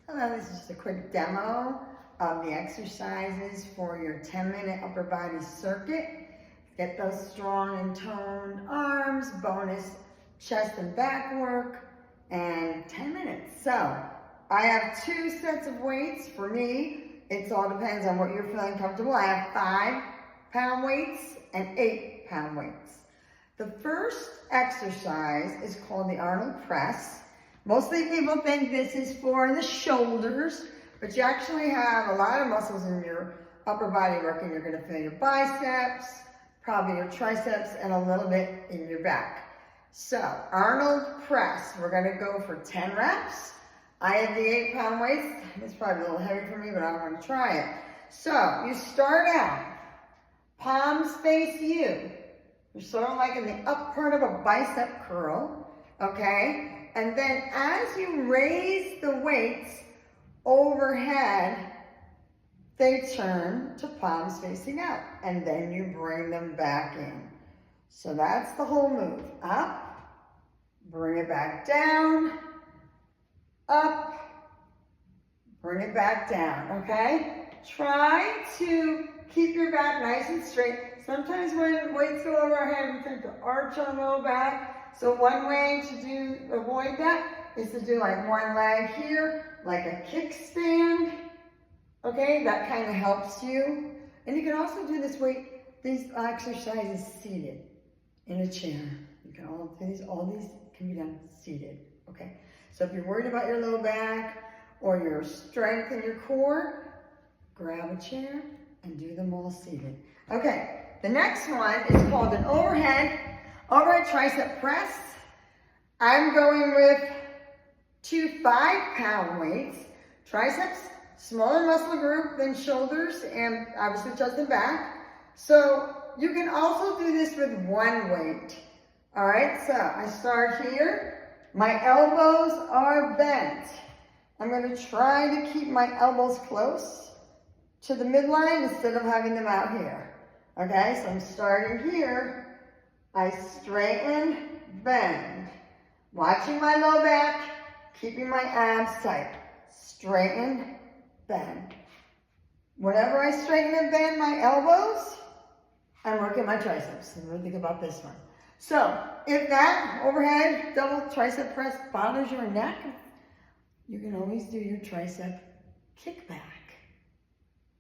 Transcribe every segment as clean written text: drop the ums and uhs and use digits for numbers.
Hello, this is just a quick demo of the exercises for your 10-minute upper body circuit. Get those strong and toned arms, bonus chest and back work, and 10 minutes. So I have 2 sets of weights. For me, it all depends on what you're feeling comfortable. I have 5-pound weights and 8-pound weights. The first exercise is called the Arnold Press. Mostly people think this is for the shoulders, but you actually have a lot of muscles in your upper body working. You're going to feel your biceps, probably your triceps, and a little bit in your back. So, Arnold Press, we're going to go for 10 reps. I have the 8-pound weights. It's probably a little heavy for me, but I'm going to try it. So, you start out, palms face you. You're sort of like in the up part of a bicep curl, okay? And then as you raise the weights overhead, they turn to palms facing out. And then you bring them back in. So that's the whole move. Up, bring it back down, up, bring it back down, okay? Try to keep your back nice and straight. Sometimes when weights go over our head, we tend to arch our low back. So one way to avoid that is to do like one leg here, like a kickstand. Okay, that kind of helps you. And you can also do these exercises seated in a chair. You can all these can be done seated. Okay, so if you're worried about your low back or your strength in your core, grab a chair and do them all seated. Okay, the next one is called an overhead tricep press. I'm going with 2 5-pound weights. Triceps, smaller muscle group than shoulders and obviously chest and back. So you can also do this with one weight. All right, so I start here. My elbows are bent. I'm going to try to keep my elbows close to the midline instead of having them out here. Okay, so I'm starting here. I straighten, bend. Watching my low back, keeping my abs tight. Straighten, bend. Whenever I straighten and bend my elbows, I'm working my triceps. So really think about this one. So if that overhead double tricep press bothers your neck, you can always do your tricep kickback.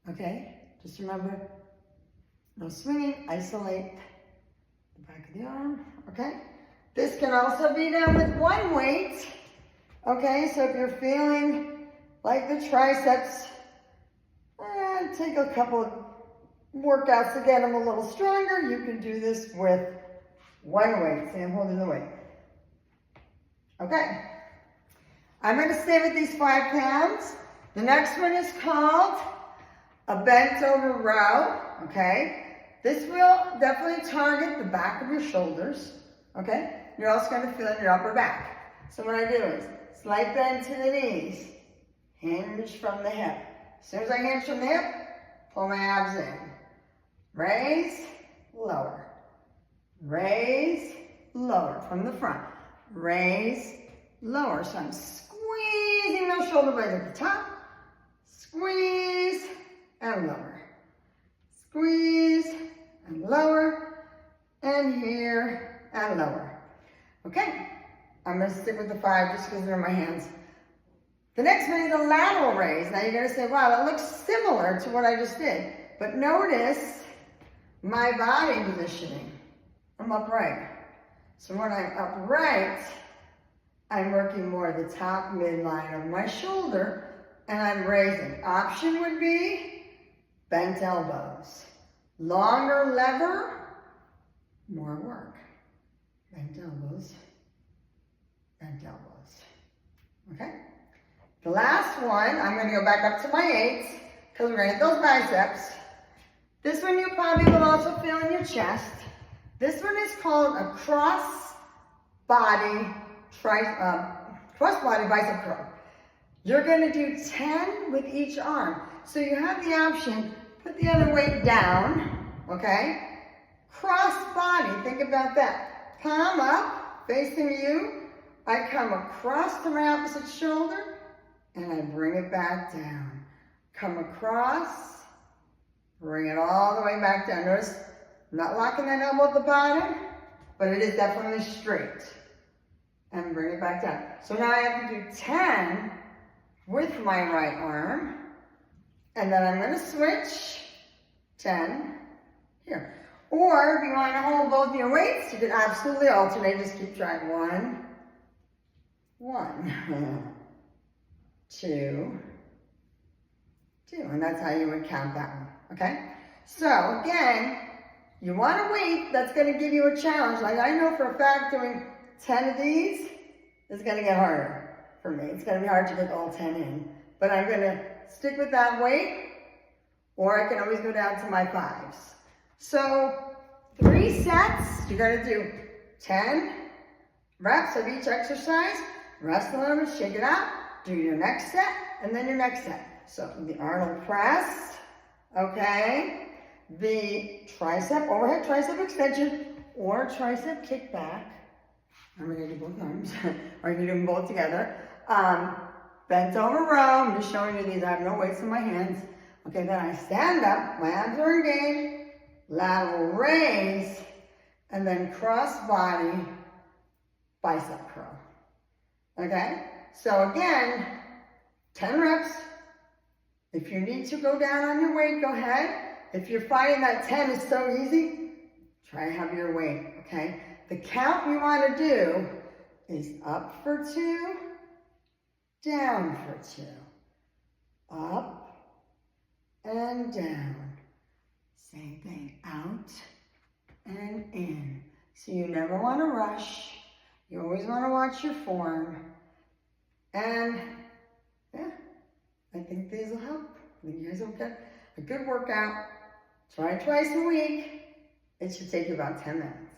Okay? Just remember, no swinging, isolate the back of the arm, okay? This can also be done with one weight, okay? So if you're feeling like the triceps, take a couple of workouts to get them a little stronger. You can do this with one weight. See, I'm holding the weight. Okay. I'm going to stay with these 5 pounds. The next one is called a bent over row, okay? This will definitely target the back of your shoulders, okay? You're also going to feel in your upper back. So what I do is slight bend to the knees, hinge from the hip. As soon as I hinge from the hip, pull my abs in. Raise, lower. Raise, lower from the front. Raise, lower. So I'm squeezing those shoulder blades at the top. Squeeze and lower. Squeeze and lower, and here, and lower. Okay, I'm gonna stick with the 5 just because they're in my hands. The next one is a lateral raise. Now you're gonna say, wow, that looks similar to what I just did. But notice my body positioning. I'm upright. So when I'm upright, I'm working more the top midline of my shoulder, and I'm raising. Option would be bent elbows. Longer lever, more work. Bent elbows, bent elbows. Okay? The last one, I'm going to go back up to my 8s because we're going to hit those biceps. This one you probably will also feel in your chest. This one is called a cross body bicep curl. You're going to do 10 with each arm. So you have the option, put the other weight down, okay? Cross body, think about that. Palm up, facing you. I come across to my opposite shoulder and I bring it back down. Come across, bring it all the way back down. Notice, I'm not locking that elbow at the bottom, but it is definitely straight. And bring it back down. So now I have to do 10 with my right arm, and then I'm gonna switch 10 here. Or if you want to hold both your weights, you can absolutely alternate. Just keep trying. 1, 2, 2. And that's how you would count that one, okay? So again, you want a weight that's going to give you a challenge. Like I know for a fact doing 10 of these is going to get harder for me. It's going to be hard to get all 10 in. But I'm going to stick with that weight, or I can always go down to my 5s. So 3 sets, you're going to do 10 reps of each exercise. Rest a little bit, shake it out. Do your next set, and then your next set. So the Arnold press, okay? The tricep, overhead tricep extension, or tricep kickback. I'm going to do both arms, or you can do them both together. Bent over row, I'm just showing you these. I have no weights in my hands. Okay, then I stand up, my abs are engaged, lateral raise, and then cross body, bicep curl. Okay, so again, 10 reps. If you need to go down on your weight, go ahead. If you're finding that 10 is so easy, try to have your weight, okay? The count you want to do is up for 2, down for 2, up and down. Same thing, out and in. So you never want to rush. You always want to watch your form. And yeah, I think these will help. I think you guys will get a good workout. Try twice a week. It should take you about 10 minutes.